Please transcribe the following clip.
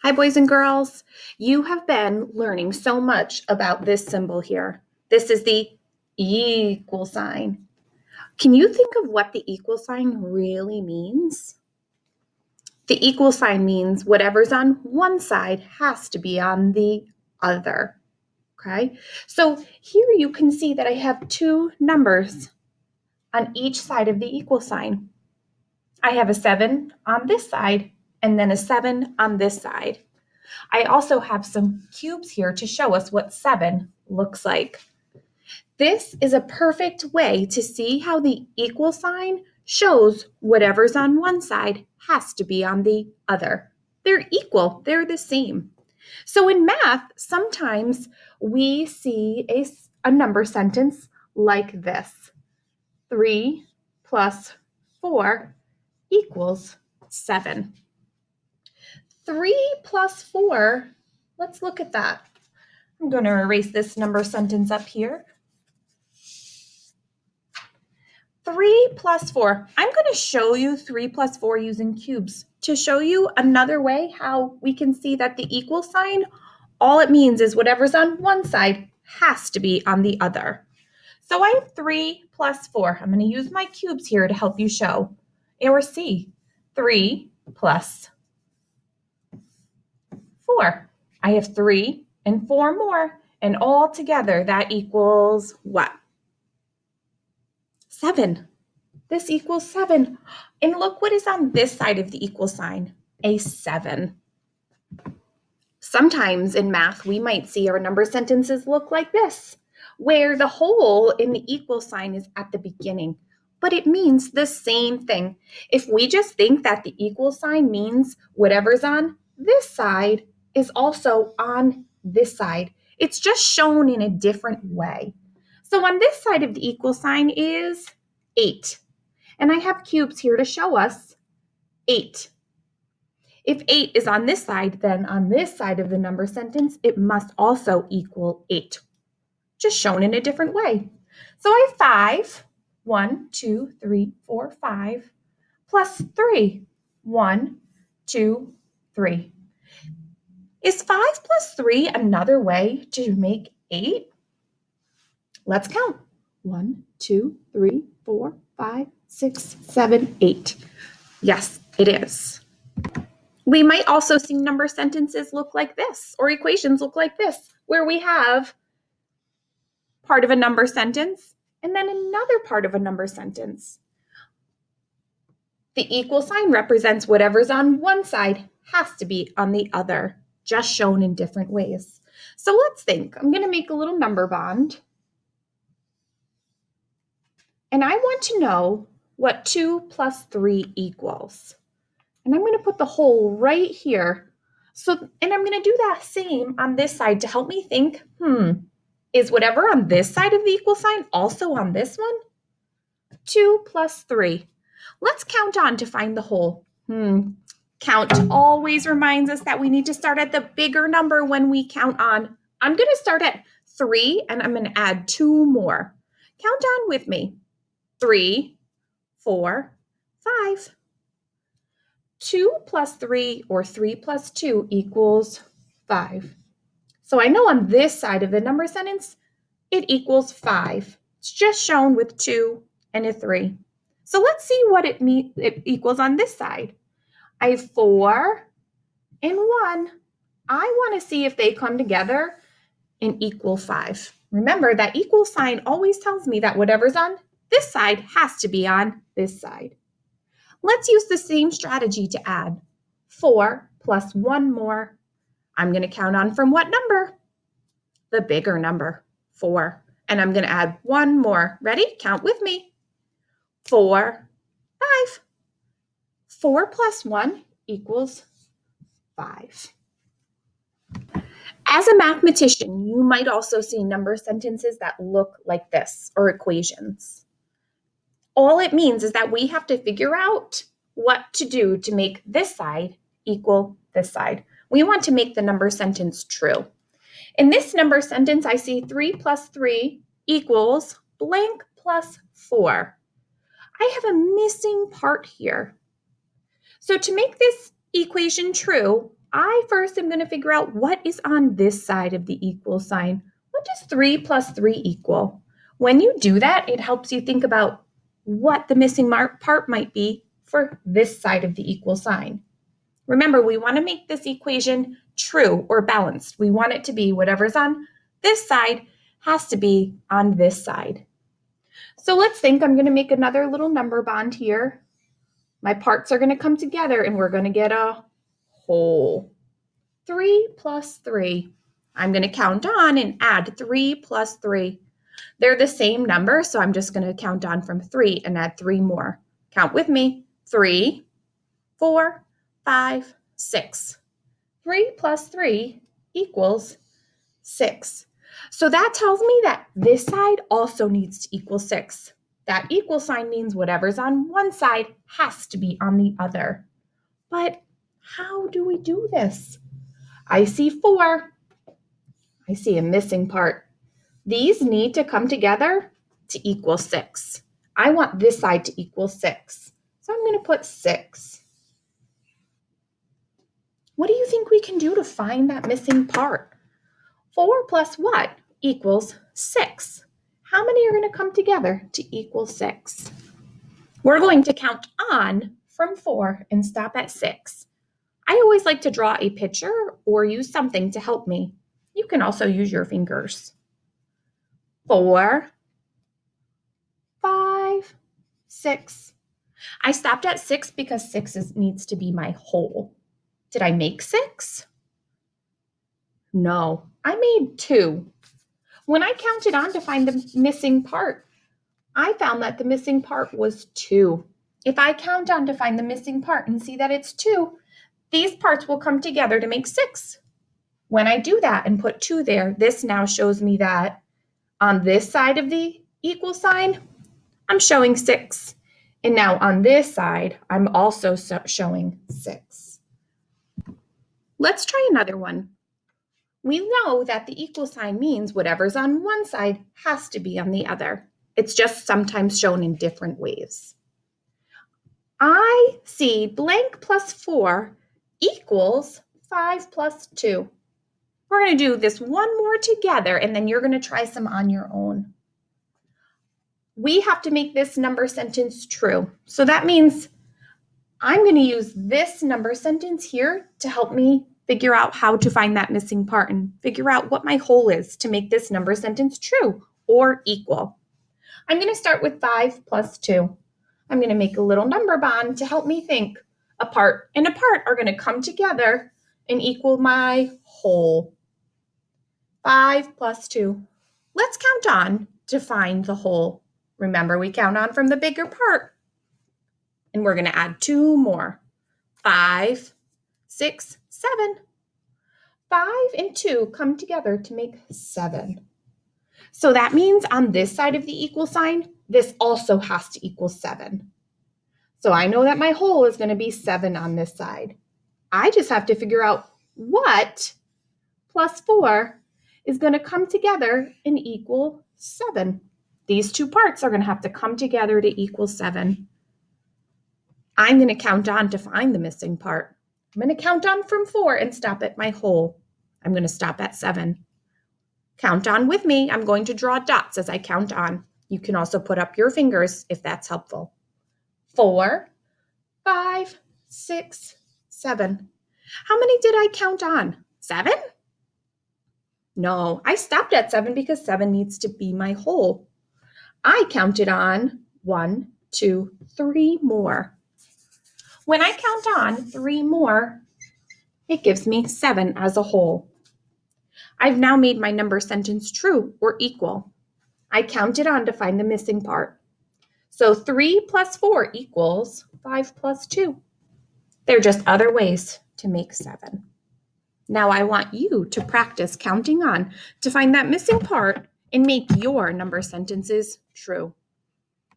Hi, boys and girls. You have been learning so much about this symbol here. This is the equal sign. Can you think of what the equal sign really means? The equal sign means whatever's on one side has to be on the other. Okay? So here you can see that I have two numbers on each side of the equal sign. I have a 7 on this side and then a 7 on this side. I also have some cubes here to show us what 7 looks like. This is a perfect way to see how the equal sign shows whatever's on one side has to be on the other. They're equal, they're the same. So in math, sometimes we see a number sentence like this. 3 plus 4 equals 7. 3 plus 4, let's look at that. I'm going to erase this number sentence up here. 3 plus 4. I'm going to show you 3 plus 4 using cubes to show you another way how we can see that the equal sign, all it means is whatever's on one side has to be on the other. So I have 3 plus 4. I'm going to use my cubes here to help you show. Or see. 3 plus 4. I have 3 and 4 more, and all together that equals what? 7. This equals 7. And look what is on this side of the equal sign, a 7. Sometimes in math, we might see our number sentences look like this, where the hole in the equal sign is at the beginning, but it means the same thing. If we just think that the equal sign means whatever's on this side is also on this side, it's just shown in a different way. So on this side of the equal sign is 8. And I have cubes here to show us 8. If 8 is on this side, then on this side of the number sentence, it must also equal 8, just shown in a different way. So I have 5, 1, 2, 3, 4, 5, plus 3, 1, 2, 3. Is 5 plus 3 another way to make 8? Let's count. 1, 2, 3, 4, 5, 6, 7, 8. Yes, it is. We might also see number sentences look like this, or equations look like this, where we have part of a number sentence and then another part of a number sentence. The equal sign represents whatever's on one side has to be on the other, just shown in different ways. So let's think. I'm going to make a little number bond. And I want to know what 2 plus 3 equals. And I'm going to put the hole right here. And I'm going to do that same on this side to help me think, is whatever on this side of the equal sign also on this one? 2 plus 3. Let's count on to find the hole. Count always reminds us that we need to start at the bigger number when we count on. I'm going to start at 3 and I'm going to add 2 more. Count on with me. 3, 4, 5. 2 plus 3 or 3 plus 2 equals 5. So I know on this side of the number sentence, it equals 5. It's just shown with 2 and a 3. So let's see what it equals on this side. I have 4 and 1. I want to see if they come together and equal 5. Remember, that equal sign always tells me that whatever's on this side has to be on this side. Let's use the same strategy to add. 4 plus 1 more. I'm going to count on from what number? The bigger number, 4. And I'm going to add 1 more. Ready? Count with me. 4, 5. 4 plus 1 equals 5. As a mathematician, you might also see number sentences that look like this, or equations. All it means is that we have to figure out what to do to make this side equal this side. We want to make the number sentence true. In this number sentence, I see 3 plus 3 equals blank plus 4. I have a missing part here. So to make this equation true, I first am going to figure out what is on this side of the equal sign. What does 3 plus 3 equal? When you do that, it helps you think about what the missing part might be for this side of the equal sign. Remember, we want to make this equation true or balanced. We want it to be whatever's on this side has to be on this side. So let's think. I'm going to make another little number bond here. My parts are going to come together and we're going to get a whole. 3 plus 3. I'm going to count on and add 3 plus 3. They're the same number, so I'm just going to count on from 3 and add 3 more. Count with me. 3, 4, 5, 6. 3 plus 3 equals 6. So that tells me that this side also needs to equal 6. That equal sign means whatever's on one side has to be on the other. But how do we do this? I see 4. I see a missing part. These need to come together to equal 6. I want this side to equal 6. So I'm going to put 6. What do you think we can do to find that missing part? 4 plus what equals 6? How many are going to come together to equal 6? We're going to count on from 4 and stop at 6. I always like to draw a picture or use something to help me. You can also use your fingers. 4, 5, 6. I stopped at 6 because 6 needs to be my whole. Did I make 6? No, I made 2. When I counted on to find the missing part, I found that the missing part was 2. If I count on to find the missing part and see that it's 2, these parts will come together to make 6. When I do that and put 2 there, this now shows me that on this side of the equal sign, I'm showing 6. And now on this side, I'm also showing 6. Let's try another one. We know that the equal sign means whatever's on one side has to be on the other. It's just sometimes shown in different ways. I see blank plus 4 equals 5 plus 2. We're going to do this one more together, and then you're going to try some on your own. We have to make this number sentence true. So that means I'm going to use this number sentence here to help me figure out how to find that missing part and figure out what my whole is to make this number sentence true or equal. I'm going to start with 5 plus 2. I'm going to make a little number bond to help me think. A part and a part are going to come together and equal my whole. 5 plus 2. Let's count on to find the whole. Remember, we count on from the bigger part. And we're going to add 2 more. 5, 6, 7. 5 and 2 come together to make 7. So that means on this side of the equal sign, this also has to equal 7. So I know that my whole is going to be 7 on this side. I just have to figure out what plus 4 is going to come together and equal 7. These two parts are going to have to come together to equal 7. I'm going to count on to find the missing part. I'm going to count on from 4 and stop at my whole. I'm going to stop at 7. Count on with me. I'm going to draw dots as I count on. You can also put up your fingers if that's helpful. 4, 5, 6, 7. How many did I count on? 7? No, I stopped at 7 because 7 needs to be my whole. I counted on 1, 2, 3 more. When I count on 3 more, it gives me 7 as a whole. I've now made my number sentence true or equal. I counted on to find the missing part. So 3 plus 4 equals 5 plus 2. They're just other ways to make 7. Now I want you to practice counting on to find that missing part and make your number sentences true.